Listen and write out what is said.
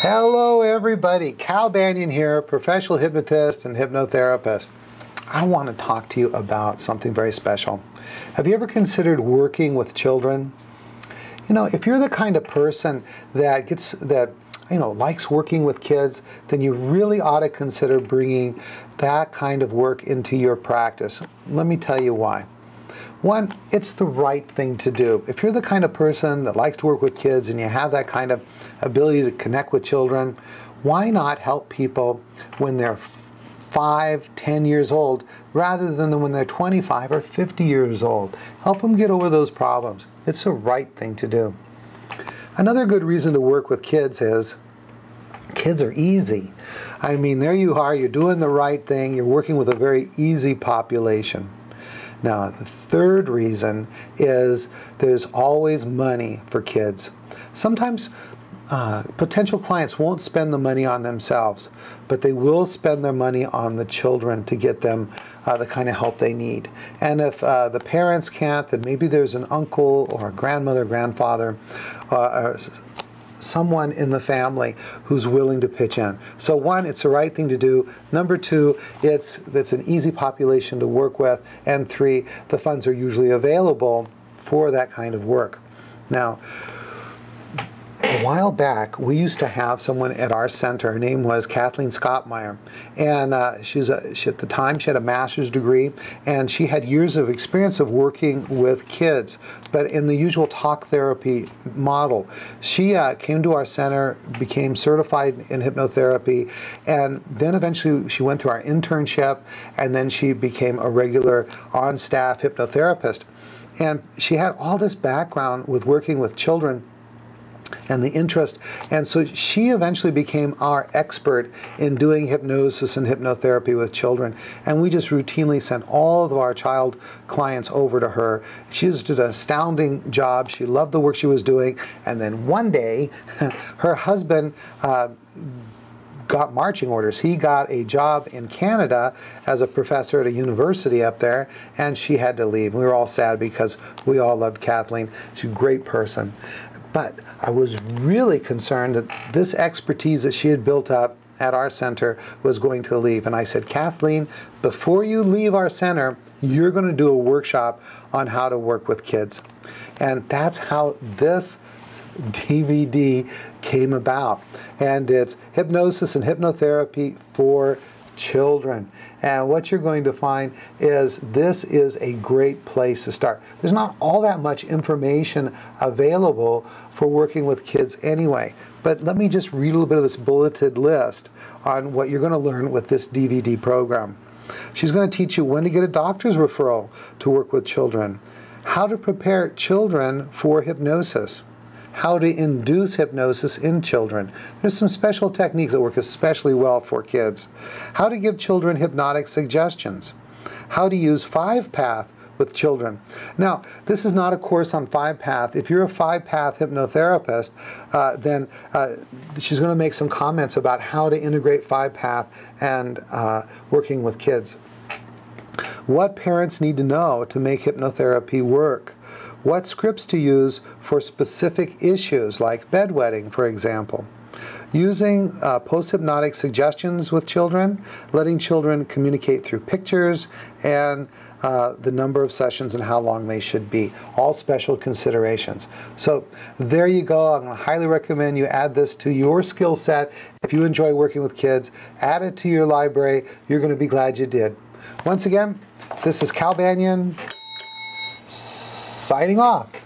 Hello everybody, Cal Banyan here, professional hypnotist and hypnotherapist. I want to talk to you about something very special. Have you ever considered working with children? You know, if you're the kind of person that likes working with kids, then you really ought to consider bringing that kind of work into your practice. Let me tell you why. One, it's the right thing to do. If you're the kind of person that likes to work with kids and you have that kind of ability to connect with children, why not help people when they're 5, 10 years old rather than when they're 25 or 50 years old? Help them get over those problems. It's the right thing to do. Another good reason to work with kids is kids are easy. I mean, there you are, you're doing the right thing, you're working with a very easy population. Now, the third reason is there's always money for kids. Sometimes potential clients won't spend the money on themselves, but they will spend their money on the children to get them the kind of help they need. And if the parents can't, then maybe there's an uncle or a grandmother, grandfather, or someone in the family who's willing to pitch in. So one, it's the right thing to do. Number two, it's an easy population to work with. And three, the funds are usually available for that kind of work. Now, a while back, we used to have someone at our center. Her name was Kathleen Scottmeyer, and at the time she had a master's degree, and she had years of experience of working with kids, but in the usual talk therapy model. She came to our center, became certified in hypnotherapy, and then eventually she went through our internship, and then she became a regular on-staff hypnotherapist. And she had all this background with working with children and the interest, and so she eventually became our expert in doing hypnosis and hypnotherapy with children, and we just routinely sent all of our child clients over to her. She just did an astounding job. She loved the work she was doing, and then one day her husband got marching orders. He got a job in Canada as a professor at a university up there, and she had to leave. We were all sad because we all loved Kathleen. She's a great person. But I was really concerned that this expertise that she had built up at our center was going to leave. And I said, Kathleen, before you leave our center, you're going to do a workshop on how to work with kids. And that's how this DVD came about. And it's hypnosis and hypnotherapy for children. And what you're going to find is this is a great place to start. There's not all that much information available for working with kids anyway, but let me just read a little bit of this bulleted list on what you're going to learn with this DVD program. She's going to teach you when to get a doctor's referral to work with children, how to prepare children for hypnosis, how to induce hypnosis in children. There's some special techniques that work especially well for kids. How to give children hypnotic suggestions. How to use 5-path with children. Now, this is not a course on 5-path. If you're a 5-path hypnotherapist, then she's going to make some comments about how to integrate 5-path and working with kids. What parents need to know to make hypnotherapy work. What scripts to use for specific issues like bedwetting, for example. Using post-hypnotic suggestions with children, letting children communicate through pictures, and the number of sessions and how long they should be. All special considerations. So there you go. I'm going to highly recommend you add this to your skill set. If you enjoy working with kids, add it to your library. You're going to be glad you did. Once again, this is Cal Banyan, signing off.